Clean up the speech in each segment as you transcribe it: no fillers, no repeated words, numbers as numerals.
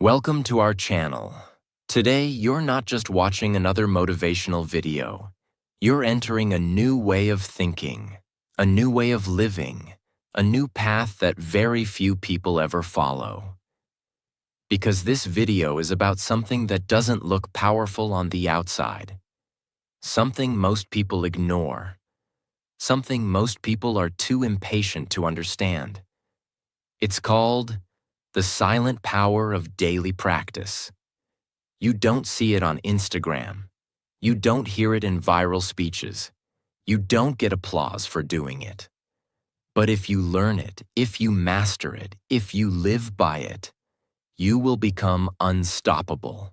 Welcome to our channel. Today, you're not just watching another motivational video. You're entering a new way of thinking, a new way of living, a new path that very few people ever follow. Because this video is about something that doesn't look powerful on the outside, something most people ignore, something most people are too impatient to understand. It's called the silent power of daily practice. You don't see it on Instagram. You don't hear it in viral speeches. You don't get applause for doing it. But if you learn it, if you master it, if you live by it, you will become unstoppable.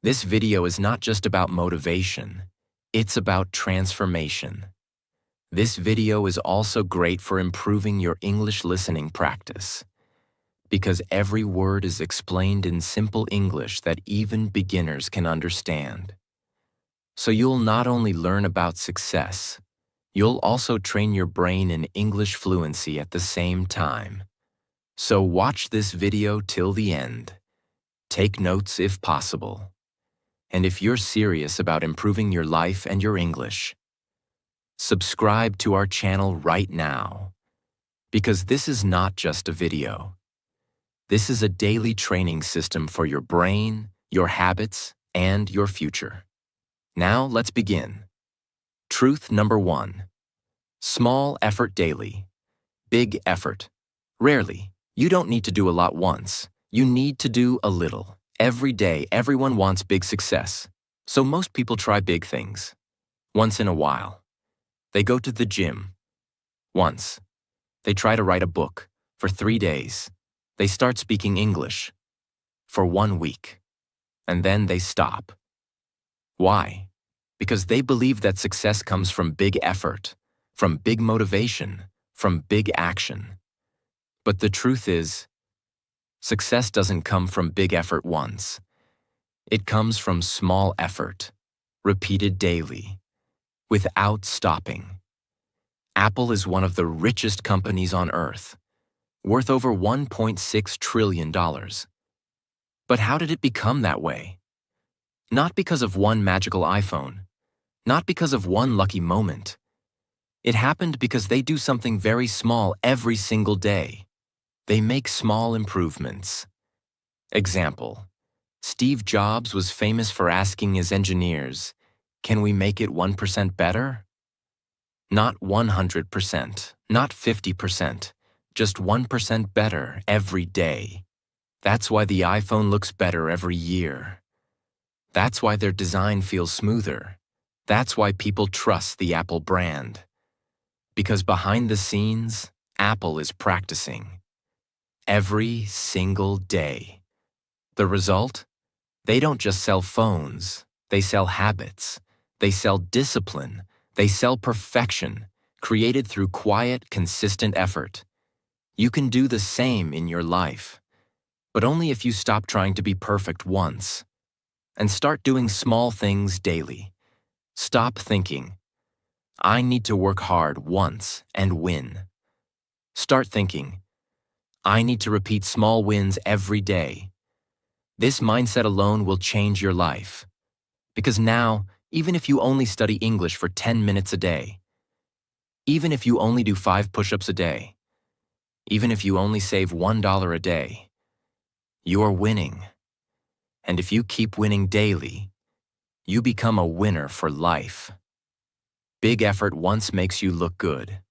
This video is not just about motivation. It's about transformation. This video is also great for improving your English listening practice, because every word is explained in simple English that even beginners can understand. So you'll not only learn about success, you'll also train your brain in English fluency at the same time. So watch this video till the end. Take notes if possible. And if you're serious about improving your life and your English, subscribe to our channel right now, because this is not just a video. This is a daily training system for your brain, your habits, and your future. Now let's begin. Truth number 1. Small effort daily. Big effort. Rarely. You don't need to do a lot once. You need to do a little. Every day, everyone wants big success. So most people try big things. Once in a while. They go to the gym. Once. They try to write a book for 3 days. They start speaking English for 1 week, and then they stop. Why? Because they believe that success comes from big effort, from big motivation, from big action. But the truth is, success doesn't come from big effort once. It comes from small effort, repeated daily, without stopping. Apple is one of the richest companies on earth, worth over $1.6 trillion. But how did it become that way? Not because of one magical iPhone, not because of one lucky moment. It happened because they do something very small every single day. They make small improvements. Example: Steve Jobs was famous for asking his engineers, "Can we make it 1% better?" Not 100%, not 50%. Just 1% better every day. That's why the iPhone looks better every year. That's why their design feels smoother. That's why people trust the Apple brand. Because behind the scenes, Apple is practicing. Every single day. The result? They don't just sell phones. They sell habits. They sell discipline. They sell perfection, created through quiet, consistent effort. You can do the same in your life, but only if you stop trying to be perfect once and start doing small things daily. Stop thinking, "I need to work hard once and win." Start thinking, "I need to repeat small wins every day." This mindset alone will change your life. Because now, even if you only study English for 10 minutes a day, even if you only do 5 push-ups a day, even if you only save $1 a day, you are winning. And if you keep winning daily, you become a winner for life. Big effort once makes you look good.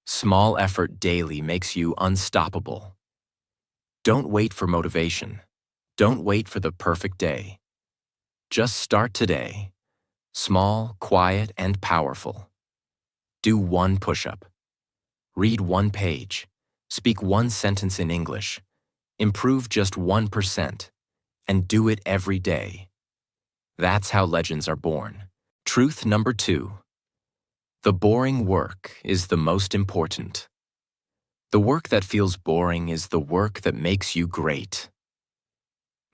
Small effort daily makes you unstoppable. Don't wait for motivation. Don't wait for the perfect day. Just start today. Small, quiet, and powerful. Do 1 push-up. Read 1 page. Speak 1 sentence in English. Improve just 1%. And do it every day. That's how legends are born. Truth number 2. The boring work is the most important. The work that feels boring is the work that makes you great.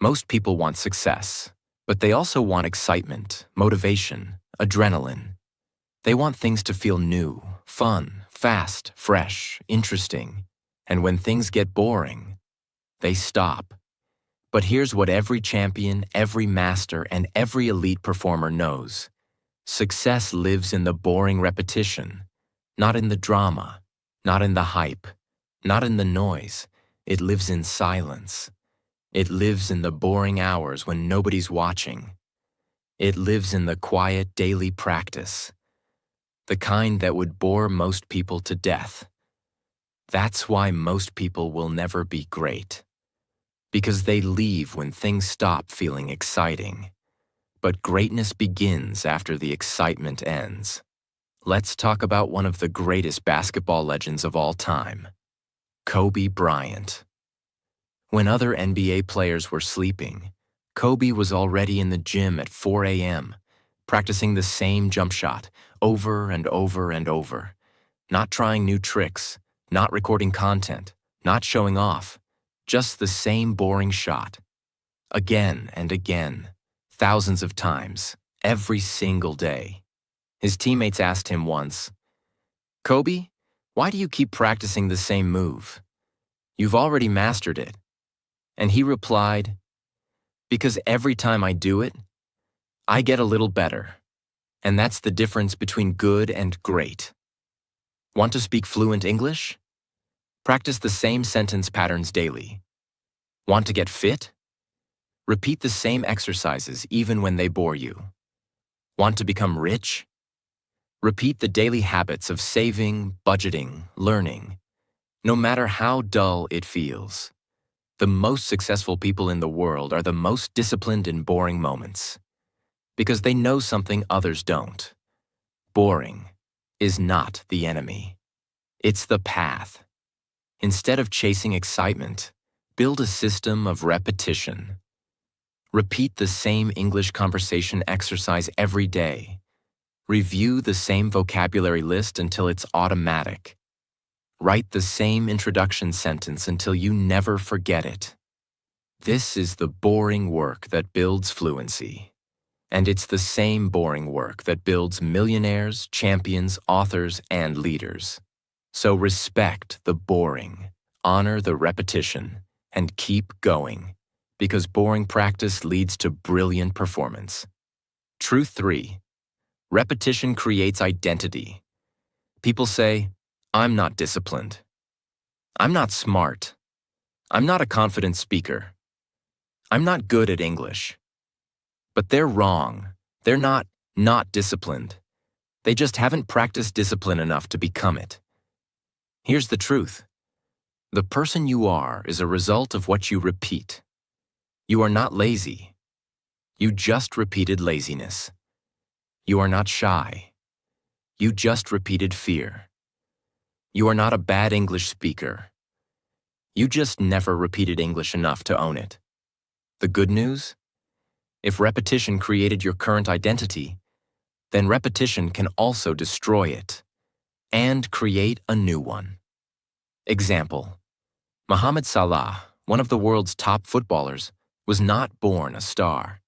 Most people want success, but they also want excitement, motivation, adrenaline. They want things to feel new, fun, fast, fresh, interesting. And when things get boring, they stop. But here's what every champion, every master, and every elite performer knows. Success lives in the boring repetition, not in the drama, not in the hype, not in the noise. It lives in silence. It lives in the boring hours when nobody's watching. It lives in the quiet daily practice, the kind that would bore most people to death. That's why most people will never be great. Because they leave when things stop feeling exciting. But greatness begins after the excitement ends. Let's talk about one of the greatest basketball legends of all time, Kobe Bryant. When other NBA players were sleeping, Kobe was already in the gym at 4 a.m., practicing the same jump shot over and over and over, not trying new tricks, not recording content, not showing off, just the same boring shot. Again and again, thousands of times, every single day. His teammates asked him once, "Kobe, why do you keep practicing the same move? You've already mastered it." And he replied, "Because every time I do it, I get a little better. And that's the difference between good and great." Want to speak fluent English? Practice the same sentence patterns daily. Want to get fit? Repeat the same exercises even when they bore you. Want to become rich? Repeat the daily habits of saving, budgeting, learning, no matter how dull it feels. The most successful people in the world are the most disciplined in boring moments, because they know something others don't. Boring is not the enemy. It's the path. Instead of chasing excitement, build a system of repetition. Repeat the same English conversation exercise every day. Review the same vocabulary list until it's automatic. Write the same introduction sentence until you never forget it. This is the boring work that builds fluency. And it's the same boring work that builds millionaires, champions, authors, and leaders. So respect the boring, honor the repetition, and keep going, because boring practice leads to brilliant performance. Truth 3. Repetition creates identity. People say, "I'm not disciplined. I'm not smart. I'm not a confident speaker. I'm not good at English." But they're wrong. They're not disciplined. They just haven't practiced discipline enough to become it. Here's the truth. The person you are is a result of what you repeat. You are not lazy. You just repeated laziness. You are not shy. You just repeated fear. You are not a bad English speaker. You just never repeated English enough to own it. The good news? If repetition created your current identity, then repetition can also destroy it and create a new one. Example: Mohamed Salah, one of the world's top footballers, was not born a star.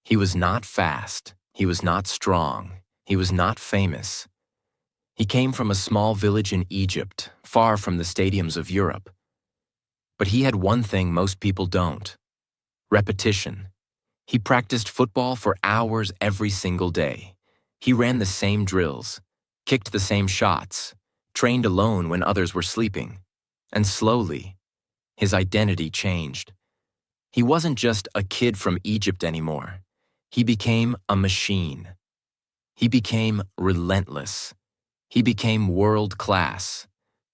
He was not fast. He was not strong. He was not famous. He came from a small village in Egypt, far from the stadiums of Europe. But he had one thing most people don't: repetition. He practiced football for hours every single day. He ran the same drills, kicked the same shots, trained alone when others were sleeping. And slowly, his identity changed. He wasn't just a kid from Egypt anymore. He became a machine. He became relentless. He became world-class.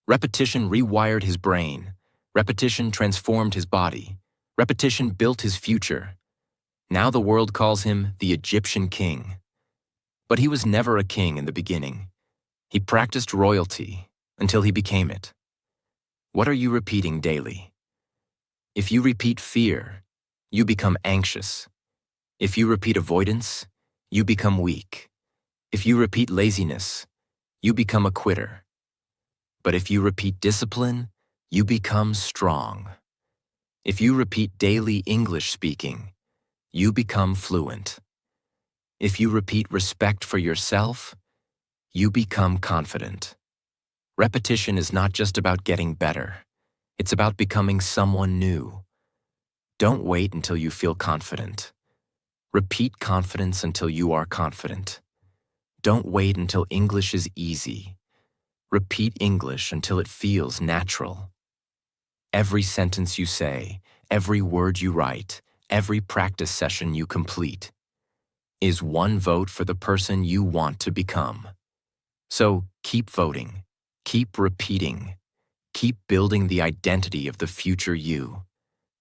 Repetition rewired his brain. Repetition transformed his body. Repetition built his future. Now the world calls him the Egyptian king. But he was never a king in the beginning. He practiced royalty until he became it. What are you repeating daily? If you repeat fear, you become anxious. If you repeat avoidance, you become weak. If you repeat laziness, you become a quitter. But if you repeat discipline, you become strong. If you repeat daily English speaking, you become fluent. If you repeat respect for yourself, you become confident. Repetition is not just about getting better. It's about becoming someone new. Don't wait until you feel confident. Repeat confidence until you are confident. Don't wait until English is easy. Repeat English until it feels natural. Every sentence you say, every word you write, every practice session you complete is one vote for the person you want to become. So keep voting, keep repeating, keep building the identity of the future you.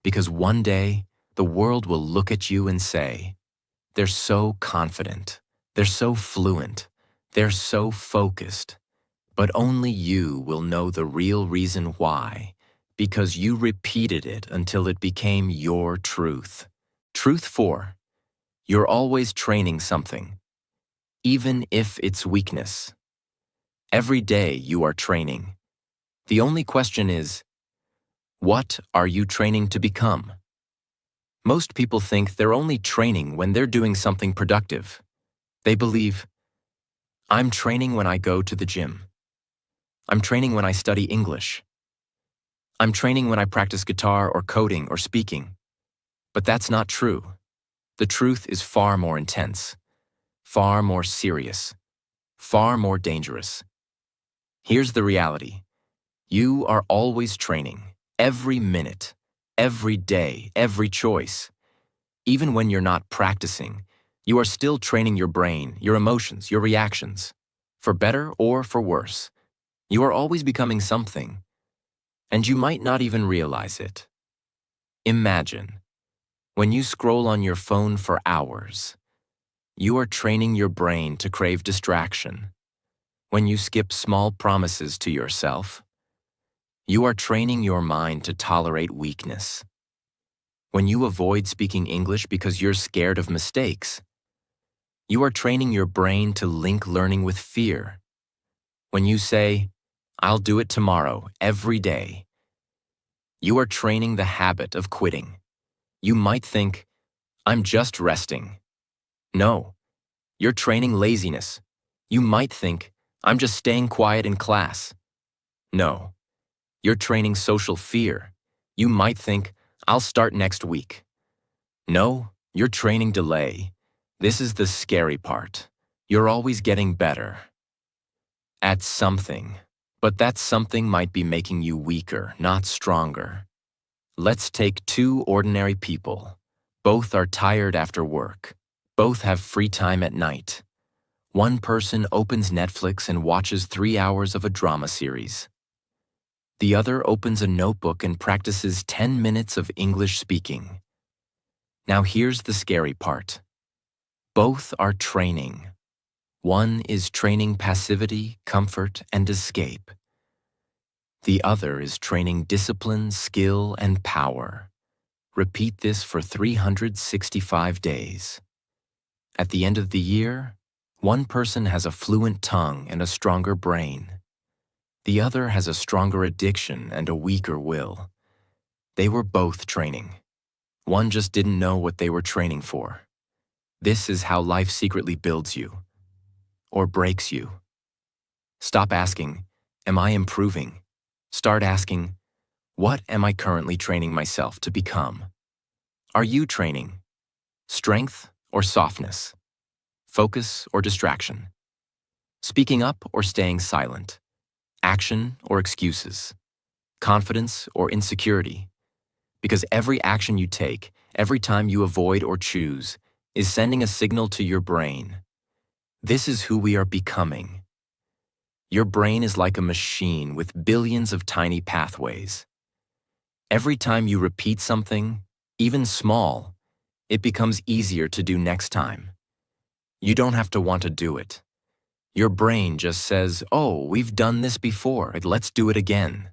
Because one day, the world will look at you and say, they're so confident, they're so fluent, they're so focused. But only you will know the real reason why, because you repeated it until it became your truth. Truth 4. You're always training something, even if it's weakness. Every day you are training. The only question is, what are you training to become? Most people think they're only training when they're doing something productive. They believe, I'm training when I go to the gym. I'm training when I study English. I'm training when I practice guitar or coding or speaking. But that's not true. The truth is far more intense, far more serious, far more dangerous. Here's the reality. You are always training, every minute, every day, every choice. Even when you're not practicing, you are still training your brain, your emotions, your reactions. For better or for worse, you are always becoming something, and you might not even realize it. Imagine, when you scroll on your phone for hours, you are training your brain to crave distraction. When you skip small promises to yourself, you are training your mind to tolerate weakness. When you avoid speaking English because you're scared of mistakes, you are training your brain to link learning with fear. When you say, I'll do it tomorrow, every day, you are training the habit of quitting. You might think, I'm just resting. No, you're training laziness. You might think, I'm just staying quiet in class. No, you're training social fear. You might think, I'll start next week. No, you're training delay. This is the scary part. You're always getting better at something, but that something might be making you weaker, not stronger. Let's take two ordinary people. Both are tired after work. Both have free time at night. One person opens Netflix and watches 3 hours of a drama series. The other opens a notebook and practices 10 minutes of English speaking. Now here's the scary part. Both are training. One is training passivity, comfort, and escape. The other is training discipline, skill, and power. Repeat this for 365 days. At the end of the year, one person has a fluent tongue and a stronger brain. The other has a stronger addiction and a weaker will. They were both training. One just didn't know what they were training for. This is how life secretly builds you, or breaks you. Stop asking, am I improving? Start asking, what am I currently training myself to become? Are you training? Strength or softness? Focus or distraction? Speaking up or staying silent? Action or excuses? Confidence or insecurity? Because every action you take, every time you avoid or choose, is sending a signal to your brain. This is who we are becoming. Your brain is like a machine with billions of tiny pathways. Every time you repeat something, even small, it becomes easier to do next time. You don't have to want to do it. Your brain just says, oh, we've done this before, let's do it again.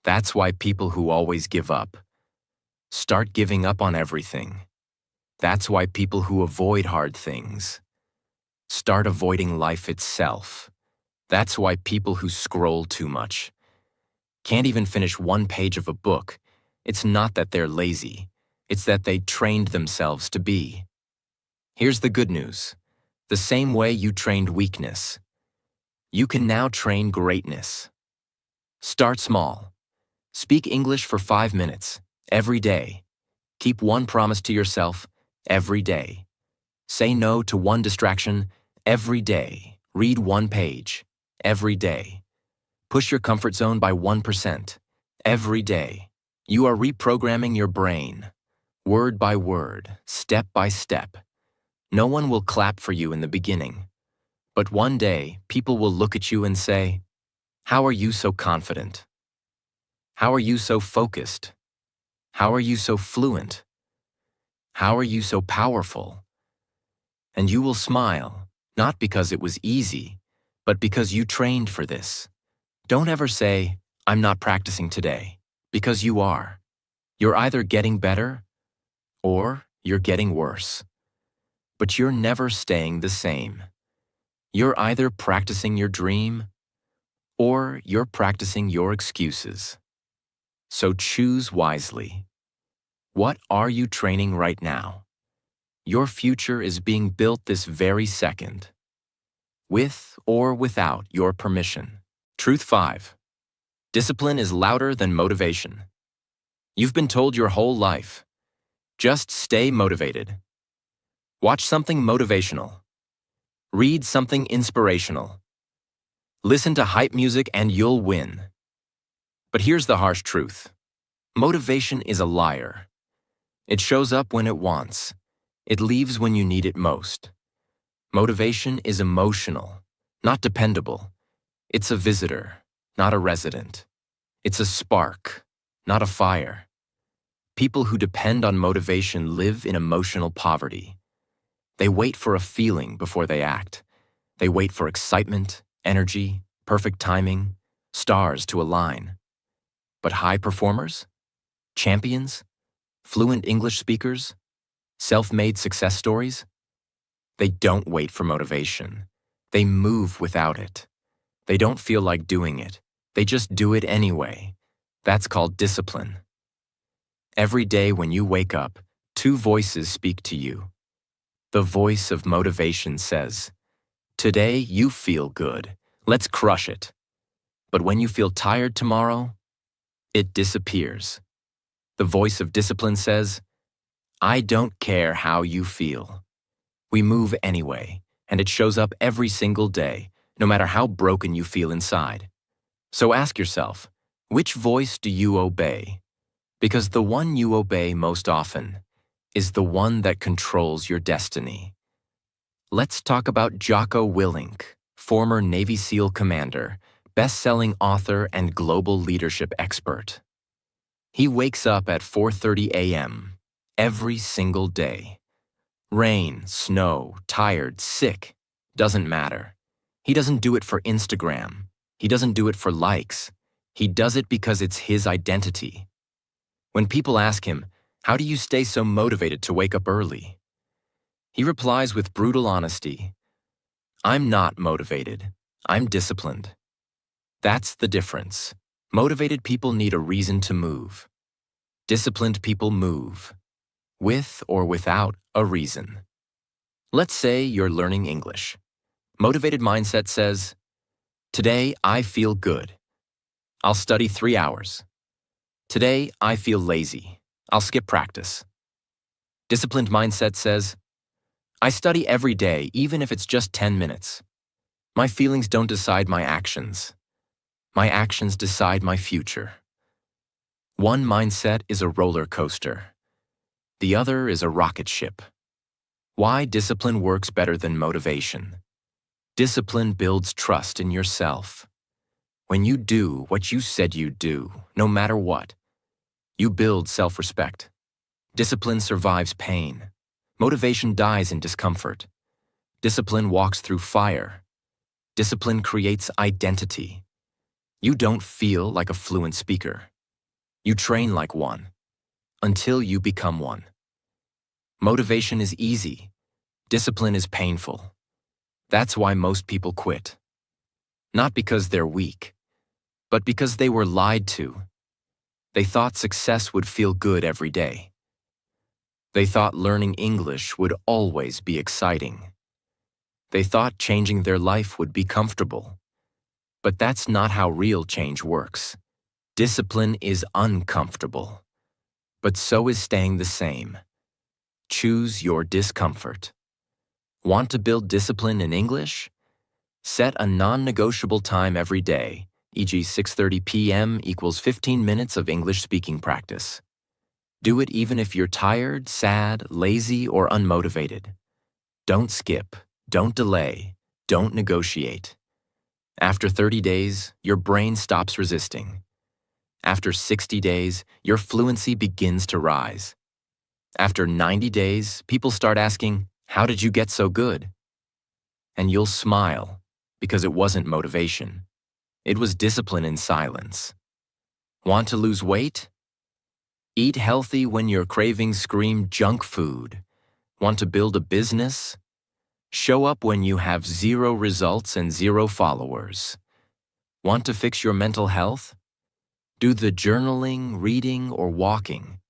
That's why people who always give up start giving up on everything. That's why people who avoid hard things start avoiding life itself. That's why people who scroll too much can't even finish one page of a book. It's not that they're lazy. It's that they trained themselves to be. Here's the good news. The same way you trained weakness, you can now train greatness. Start small. Speak English for 5 minutes every day. Keep one promise to yourself every day. Say no to one distraction every day. Read one page every day. Push your comfort zone by 1% every day. You are reprogramming your brain, word by word, step by step. No one will clap for you in the beginning, but one day people will look at you and say, "How are you so confident? How are you so focused? How are you so fluent? How are you so powerful?" And you will smile, not because it was easy, but because you trained for this. Don't ever say, "I'm not practicing today," because you are. You're either getting better or you're getting worse. But you're never staying the same. You're either practicing your dream or you're practicing your excuses. So choose wisely. What are you training right now? Your future is being built this very second, with or without your permission. Truth 5. Discipline is louder than motivation. You've been told your whole life, just stay motivated. Watch something motivational. Read something inspirational. Listen to hype music and you'll win. But here's the harsh truth. Motivation is a liar. It shows up when it wants. It leaves when you need it most. Motivation is emotional, not dependable. It's a visitor, not a resident. It's a spark, not a fire. People who depend on motivation live in emotional poverty. They wait for a feeling before they act. They wait for excitement, energy, perfect timing, stars to align. But high performers, champions, fluent English speakers, self-made success stories, they don't wait for motivation. They move without it. They don't feel like doing it. They just do it anyway. That's called discipline. Every day when you wake up, two voices speak to you. The voice of motivation says, "Today you feel good. Let's crush it." But when you feel tired tomorrow, it disappears. The voice of discipline says, "I don't care how you feel." We move anyway, and it shows up every single day, no matter how broken you feel inside. So ask yourself, which voice do you obey? Because the one you obey most often is the one that controls your destiny. Let's talk about Jocko Willink, former Navy SEAL commander, best-selling author, and global leadership expert. He wakes up at 4:30 a.m. every single day. Rain, snow, tired, sick, doesn't matter. He doesn't do it for Instagram. He doesn't do it for likes. He does it because it's his identity. When people ask him, "How do you stay so motivated to wake up early?" he replies with brutal honesty, "I'm not motivated. I'm disciplined." That's the difference. Motivated people need a reason to move. Disciplined people move, with or without a reason. Let's say you're learning English. Motivated mindset says, "Today I feel good. I'll study 3 hours. Today I feel lazy. I'll skip practice." Disciplined mindset says, "I study every day, even if it's just 10 minutes. My feelings don't decide my actions. My actions decide my future." One mindset is a roller coaster. The other is a rocket ship. Why discipline works better than motivation? Discipline builds trust in yourself. When you do what you said you'd do, no matter what, you build self-respect. Discipline survives pain. Motivation dies in discomfort. Discipline walks through fire. Discipline creates identity. You don't feel like a fluent speaker. You train like one, until you become one. Motivation is easy. Discipline is painful. That's why most people quit. Not because they're weak, but because they were lied to. They thought success would feel good every day. They thought learning English would always be exciting. They thought changing their life would be comfortable. But that's not how real change works. Discipline is uncomfortable. But so is staying the same. Choose your discomfort. Want to build discipline in English? Set a non-negotiable time every day, e.g. 6:30 p.m. equals 15 minutes of English speaking practice. Do it even if you're tired, sad, lazy, or unmotivated. Don't skip, don't delay, don't negotiate. After 30 days, your brain stops resisting. After 60 days, your fluency begins to rise. After 90 days, people start asking, "How did you get so good?" And you'll smile, because it wasn't motivation. It was discipline in silence. Want to lose weight? Eat healthy when your cravings scream junk food. Want to build a business? Show up when you have 0 results and 0 followers. Want to fix your mental health? Do the journaling, reading, or walking,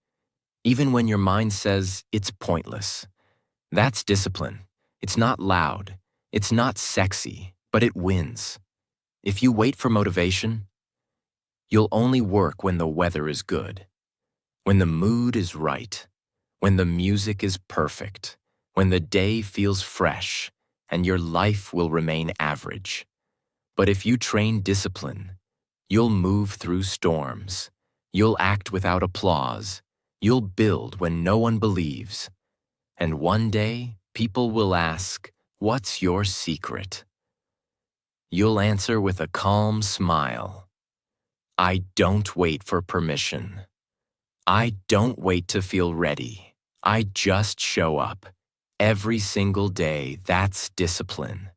even when your mind says it's pointless. That's discipline. It's not loud. It's not sexy, but it wins. If you wait for motivation, you'll only work when the weather is good, when the mood is right, when the music is perfect, when the day feels fresh, and your life will remain average. But if you train discipline, you'll move through storms. You'll act without applause. You'll build when no one believes. And one day, people will ask, "What's your secret?" You'll answer with a calm smile. I don't wait for permission. I don't wait to feel ready. I just show up. Every single day, that's discipline.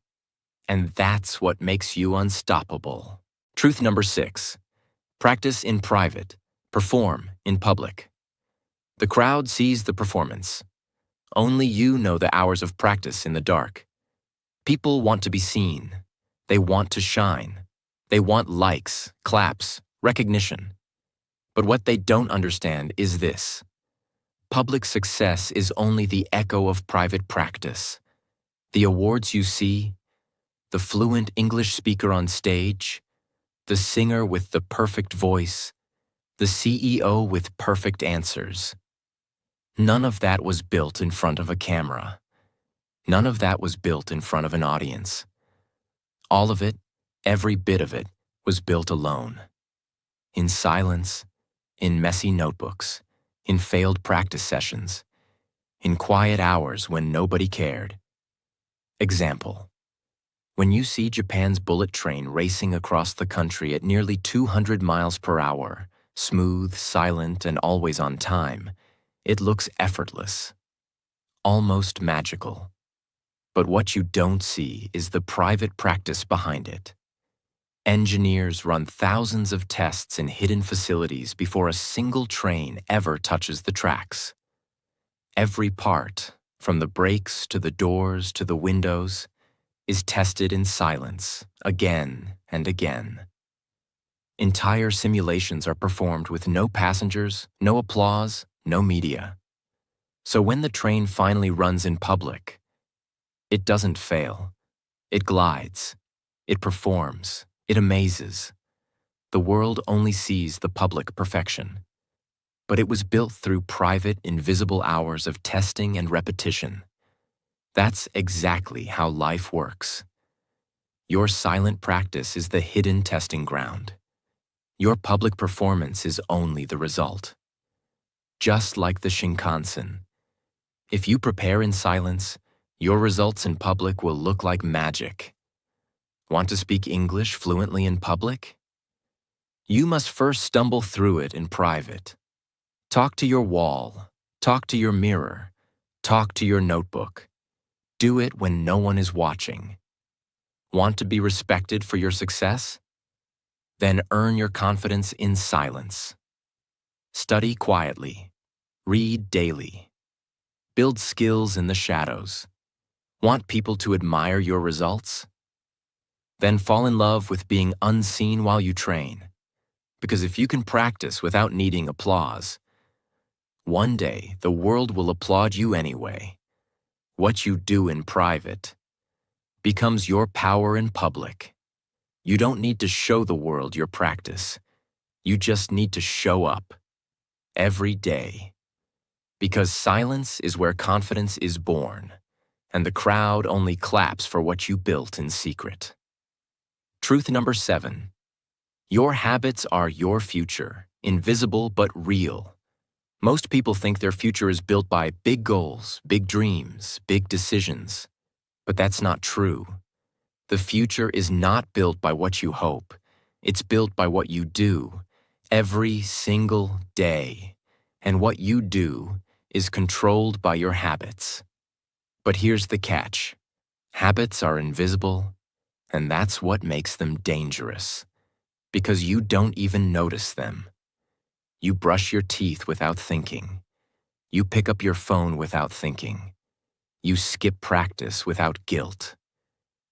And that's what makes you unstoppable. Truth number 6. Practice in private. Perform in public. The crowd sees the performance. Only you know the hours of practice in the dark. People want to be seen. They want to shine. They want likes, claps, recognition. But what they don't understand is this. Public success is only the echo of private practice. The awards you see, the fluent English speaker on stage, the singer with the perfect voice, the CEO with perfect answers. None of that was built in front of a camera. None of that was built in front of an audience. All of it, every bit of it, was built alone. In silence, in messy notebooks, in failed practice sessions, in quiet hours when nobody cared. Example. When you see Japan's bullet train racing across the country at nearly 200 miles per hour, smooth, silent, and always on time, it looks effortless, almost magical. But what you don't see is the private practice behind it. Engineers run thousands of tests in hidden facilities before a single train ever touches the tracks. Every part, from the brakes to the doors to the windows, is tested in silence, again and again. Entire simulations are performed with no passengers, no applause, no media. So when the train finally runs in public, it doesn't fail. It glides. It performs. It amazes. The world only sees the public perfection. But it was built through private, invisible hours of testing and repetition. That's exactly how life works. Your silent practice is the hidden testing ground. Your public performance is only the result. Just like the Shinkansen. If you prepare in silence, your results in public will look like magic. Want to speak English fluently in public? You must first stumble through it in private. Talk to your wall. Talk to your mirror. Talk to your notebook. Do it when no one is watching. Want to be respected for your success? Then earn your confidence in silence. Study quietly. Read daily. Build skills in the shadows. Want people to admire your results? Then fall in love with being unseen while you train. Because if you can practice without needing applause, one day the world will applaud you anyway. What you do in private becomes your power in public. You don't need to show the world your practice. You just need to show up. every day. Because silence is where confidence is born, and the crowd only claps for what you built in secret. Truth number 7. Your habits are your future, invisible but real. Most people think their future is built by big goals, big dreams, big decisions. But that's not true. The future is not built by what you hope. It's built by what you do, every single day. And what you do is controlled by your habits. But here's the catch. Habits are invisible, and that's what makes them dangerous. Because you don't even notice them. You brush your teeth without thinking. You pick up your phone without thinking. You skip practice without guilt.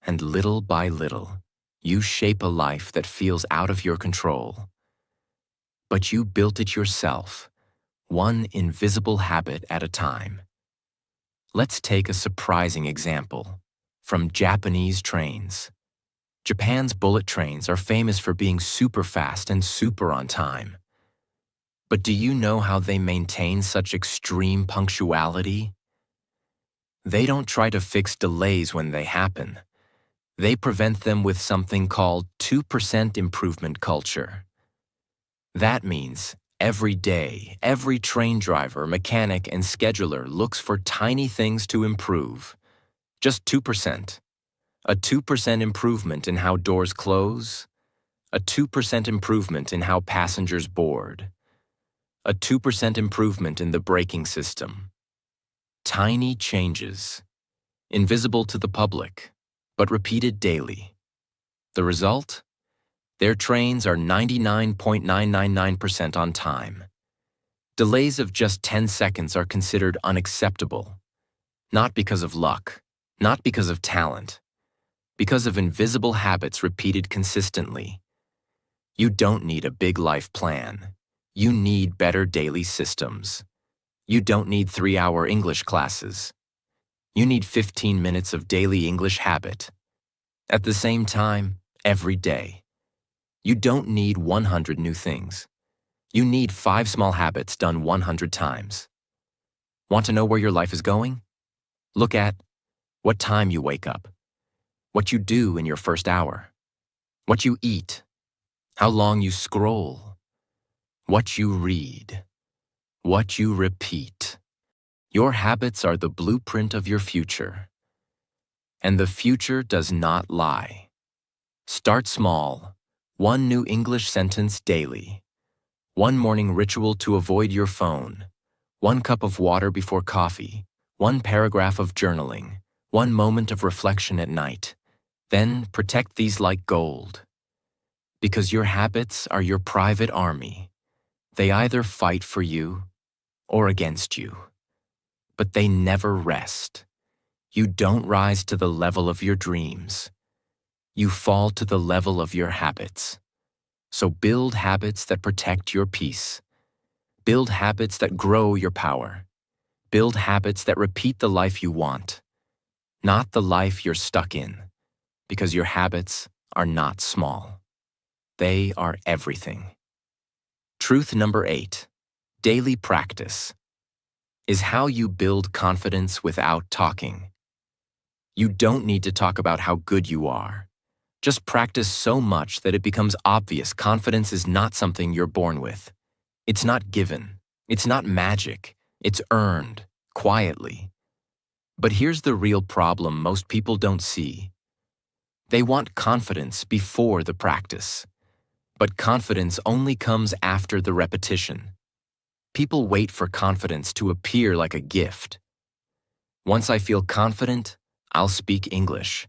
And little by little, you shape a life that feels out of your control. But you built it yourself, one invisible habit at a time. Let's take a surprising example from Japanese trains. Japan's bullet trains are famous for being super fast and super on time. But do you know how they maintain such extreme punctuality? They don't try to fix delays when they happen. They prevent them with something called 2% improvement culture. That means every day, every train driver, mechanic, and scheduler looks for tiny things to improve. Just 2%. A 2% improvement in how doors close. A 2% improvement in how passengers board. A 2% improvement in the braking system. Tiny changes, invisible to the public, but repeated daily. The result? Their trains are 99.999% on time. Delays of just 10 seconds are considered unacceptable. Not because of luck, not because of talent, because of invisible habits repeated consistently. You don't need a big life plan. You need better daily systems. You don't need 3-hour English classes. You need 15 minutes of daily English habit. At the same time, every day. You don't need 100 new things. You need 5 small habits done 100 times. Want to know where your life is going? Look at what time you wake up, what you do in your first hour, what you eat, how long you scroll, what you read, what you repeat. Your habits are the blueprint of your future. And the future does not lie. Start small. 1 new English sentence daily. 1 morning ritual to avoid your phone. 1 cup of water before coffee. 1 paragraph of journaling. 1 moment of reflection at night. Then protect these like gold. Because your habits are your private army. They either fight for you or against you. But they never rest. You don't rise to the level of your dreams. You fall to the level of your habits. So build habits that protect your peace. Build habits that grow your power. Build habits that repeat the life you want, not the life you're stuck in, because your habits are not small. They are everything. Truth number 8, daily practice, is how you build confidence without talking. You don't need to talk about how good you are. Just practice so much that it becomes obvious confidence is not something you're born with. It's not given. It's not magic. It's earned, quietly. But here's the real problem most people don't see. They want confidence before the practice. But confidence only comes after the repetition. People wait for confidence to appear like a gift. Once I feel confident, I'll speak English.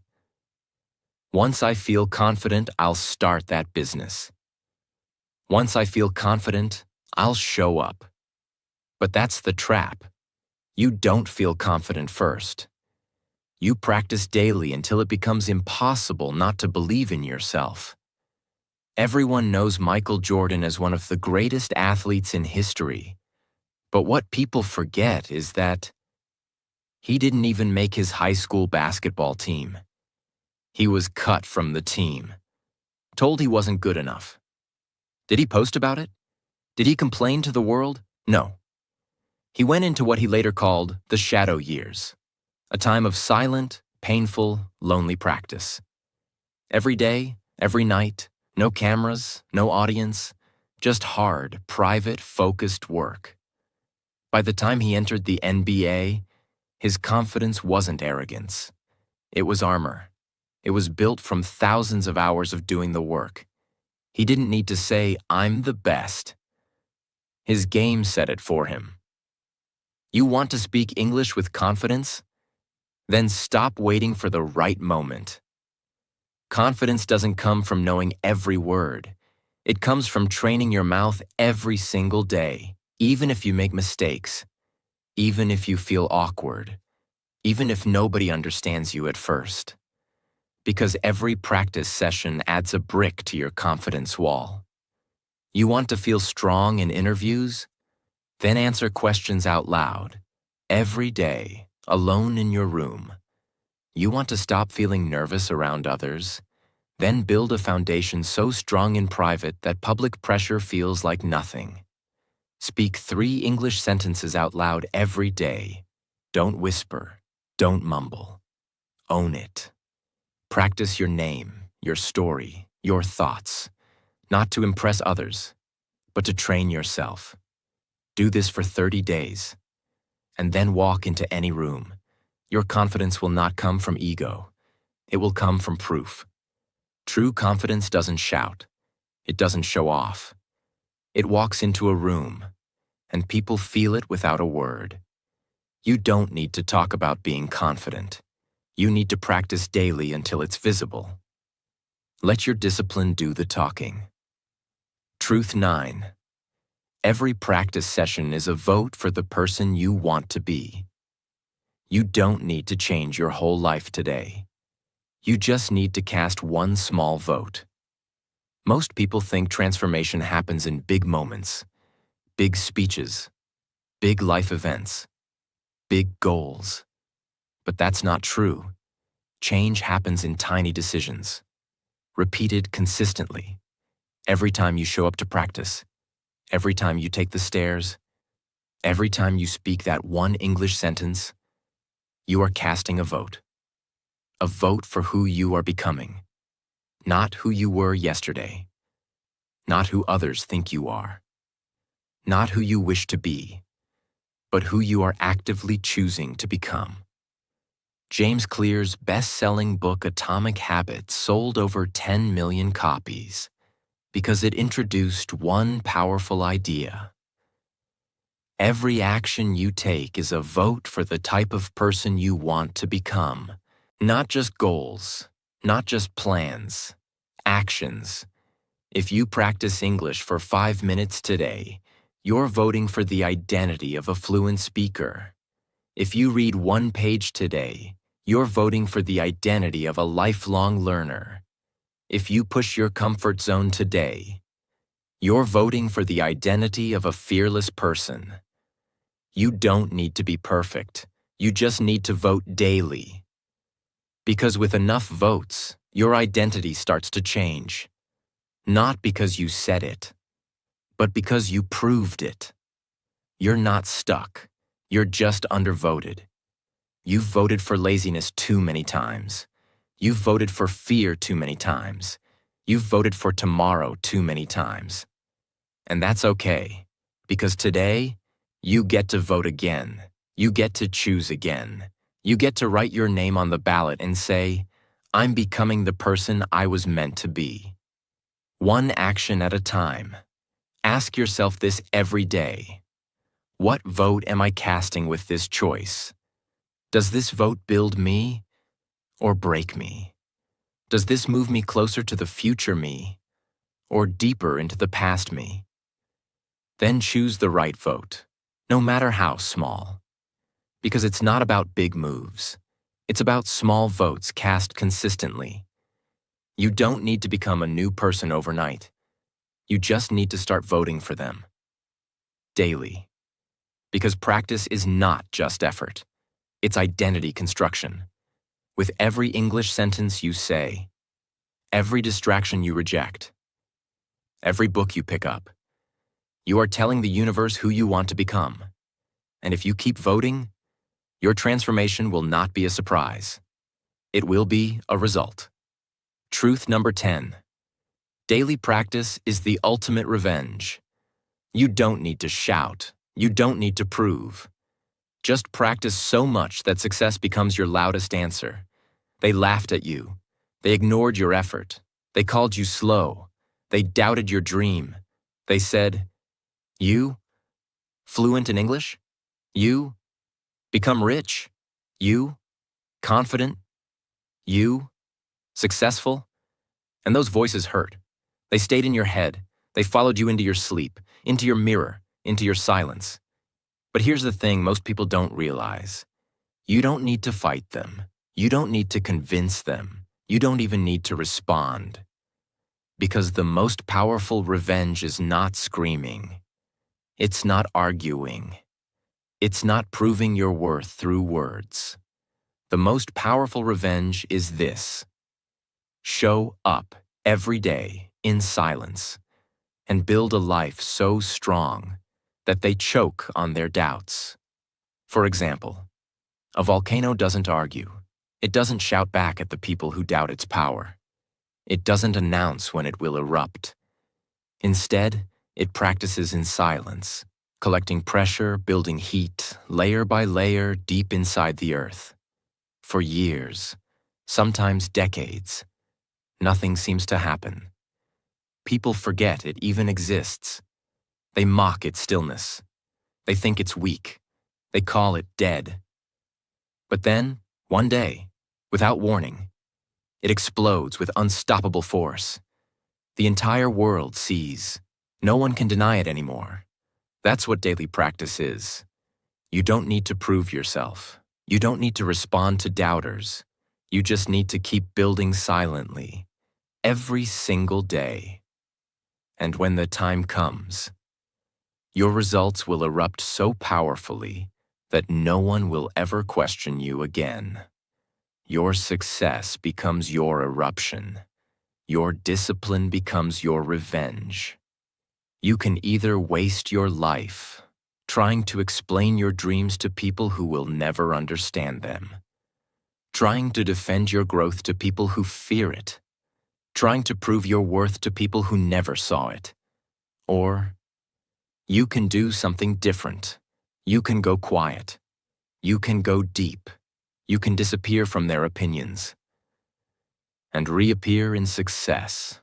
Once I feel confident, I'll start that business. Once I feel confident, I'll show up. But that's the trap. You don't feel confident first. You practice daily until it becomes impossible not to believe in yourself. Everyone knows Michael Jordan as one of the greatest athletes in history. But what people forget is that he didn't even make his high school basketball team. He was cut from the team, told he wasn't good enough. Did he post about it? Did he complain to the world? No. He went into what he later called the shadow years, a time of silent, painful, lonely practice. Every day, every night, no cameras, no audience, just hard, private, focused work. By the time he entered the NBA, his confidence wasn't arrogance. It was armor. It was built from thousands of hours of doing the work. He didn't need to say, "I'm the best." His game said it for him. You want to speak English with confidence? Then stop waiting for the right moment. Confidence doesn't come from knowing every word. It comes from training your mouth every single day, even if you make mistakes, even if you feel awkward, even if nobody understands you at first. Because every practice session adds a brick to your confidence wall. You want to feel strong in interviews? Then answer questions out loud, every day, alone in your room. You want to stop feeling nervous around others? Then build a foundation so strong in private that public pressure feels like nothing. Speak 3 English sentences out loud every day. Don't whisper. Don't mumble. Own it. Practice your name, your story, your thoughts, not to impress others, but to train yourself. Do this for 30 days, and then walk into any room. Your confidence will not come from ego. It will come from proof. True confidence doesn't shout. It doesn't show off. It walks into a room, and people feel it without a word. You don't need to talk about being confident. You need to practice daily until it's visible. Let your discipline do the talking. Truth 9. Every practice session is a vote for the person you want to be. You don't need to change your whole life today. You just need to cast one small vote. Most people think transformation happens in big moments, big speeches, big life events, big goals. But that's not true. Change happens in tiny decisions, repeated consistently, every time you show up to practice, every time you take the stairs, every time you speak that one English sentence. You are casting a vote for who you are becoming, not who you were yesterday, not who others think you are, not who you wish to be, but who you are actively choosing to become. James Clear's best-selling book Atomic Habits sold over 10 million copies because it introduced one powerful idea. Every action you take is a vote for the type of person you want to become. Not just goals, not just plans, actions. If you practice English for 5 minutes today, you're voting for the identity of a fluent speaker. If you read 1 page today, you're voting for the identity of a lifelong learner. If you push your comfort zone today, you're voting for the identity of a fearless person. You don't need to be perfect. You just need to vote daily. Because with enough votes, your identity starts to change. Not because you said it, but because you proved it. You're not stuck. You're just undervoted. You've voted for laziness too many times. You've voted for fear too many times. You've voted for tomorrow too many times. And that's okay, because today, you get to vote again. You get to choose again. You get to write your name on the ballot and say, "I'm becoming the person I was meant to be." One action at a time. Ask yourself this every day. What vote am I casting with this choice? Does this vote build me or break me? Does this move me closer to the future me or deeper into the past me? Then choose the right vote, no matter how small. Because it's not about big moves. It's about small votes cast consistently. You don't need to become a new person overnight. You just need to start voting for them. Daily. Because practice is not just effort. It's identity construction. With every English sentence you say, every distraction you reject, every book you pick up, You are telling the universe who you want to become. And if you keep voting, your transformation will not be a surprise. It will be a result. Truth number 10. Daily practice is the ultimate revenge. You don't need to shout. You don't need to prove. Just practice so much that success becomes your loudest answer. They laughed at you. They ignored your effort. They called you slow. They doubted your dream. They said, "You? Fluent in English? You? Become rich? You? Confident? You? Successful?" And those voices hurt. They stayed in your head. They followed you into your sleep, into your mirror, into your silence. But here's the thing most people don't realize. You don't need to fight them. You don't need to convince them. You don't even need to respond. Because the most powerful revenge is not screaming. It's not arguing. It's not proving your worth through words. The most powerful revenge is this. Show up every day in silence and build a life so strong that they choke on their doubts. For example, a volcano doesn't argue. It doesn't shout back at the people who doubt its power. It doesn't announce when it will erupt. Instead, it practices in silence, collecting pressure, building heat, layer by layer deep inside the earth. For years, sometimes decades, nothing seems to happen. People forget it even exists. They mock its stillness. They think it's weak. They call it dead. But then, one day, without warning, it explodes with unstoppable force. The entire world sees. No one can deny it anymore. That's what daily practice is. You don't need to prove yourself. You don't need to respond to doubters. You just need to keep building silently, every single day. And when the time comes, your results will erupt so powerfully that no one will ever question you again. Your success becomes your eruption. Your discipline becomes your revenge. You can either waste your life trying to explain your dreams to people who will never understand them, trying to defend your growth to people who fear it, trying to prove your worth to people who never saw it. Or you can do something different. You can go quiet. You can go deep. You can disappear from their opinions and reappear in success.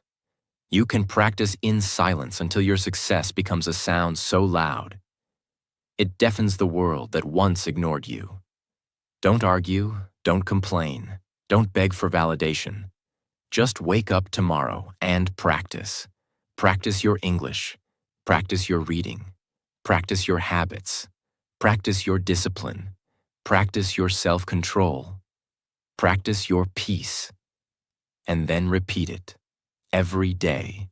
You can practice in silence until your success becomes a sound so loud it deafens the world that once ignored you. Don't argue, don't complain, don't beg for validation. Just wake up tomorrow and practice. Practice your English. Practice your reading. Practice your habits. Practice your discipline. Practice your self-control. Practice your peace. And then repeat it every day.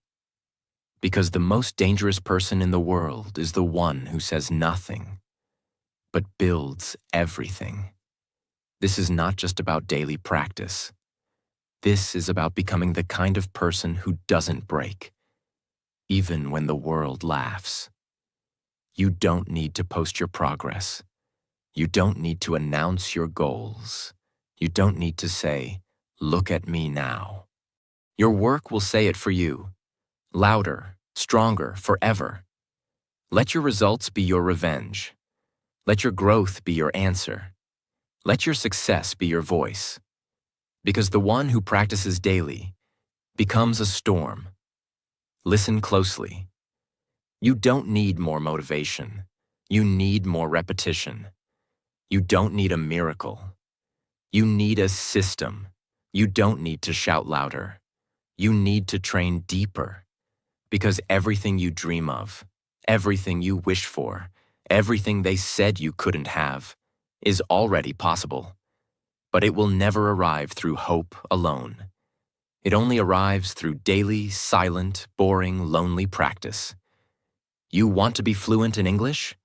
Because the most dangerous person in the world is the one who says nothing, but builds everything. This is not just about daily practice. This is about becoming the kind of person who doesn't break, even when the world laughs. You don't need to post your progress. You don't need to announce your goals. You don't need to say, "Look at me now." Your work will say it for you, louder, stronger, forever. Let your results be your revenge. Let your growth be your answer. Let your success be your voice. Because the one who practices daily becomes a storm. Listen closely. You don't need more motivation. You need more repetition. You don't need a miracle. You need a system. You don't need to shout louder. You need to train deeper. Because everything you dream of, everything you wish for, everything they said you couldn't have, is already possible. But it will never arrive through hope alone. It only arrives through daily, silent, boring, lonely practice. You want to be fluent in English?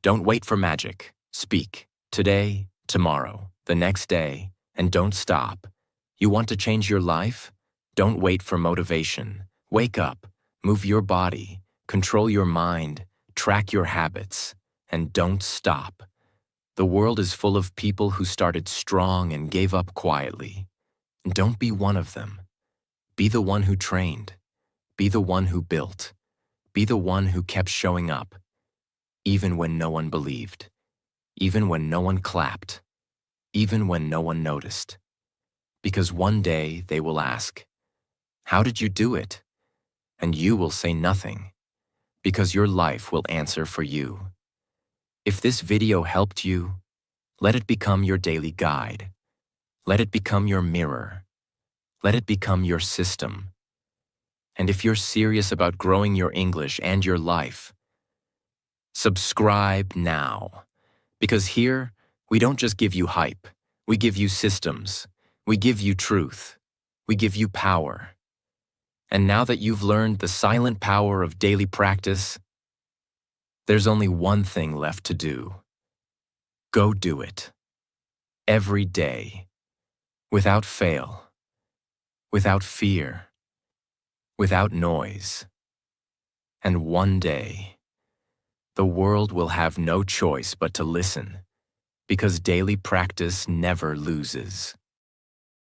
Don't wait for magic. Speak. Today, tomorrow, the next day, and don't stop. You want to change your life? Don't wait for motivation. Wake up. Move your body. Control your mind, track your habits, and don't stop. The world is full of people who started strong and gave up quietly. Don't be one of them. Be the one who trained. Be the one who built. Be the one who kept showing up, even when no one believed, even when no one clapped, even when no one noticed. Because one day they will ask, "How did you do it?" And you will say nothing, because your life will answer for you. If this video helped you, let it become your daily guide. Let it become your mirror. Let it become your system. And if you're serious about growing your English and your life, subscribe now. Because here, we don't just give you hype. We give you systems. We give you truth. We give you power. And now that you've learned the silent power of daily practice, there's only one thing left to do. Go do it. Every day. Without fail. Without fear. Without noise. And one day, the world will have no choice but to listen, because daily practice never loses.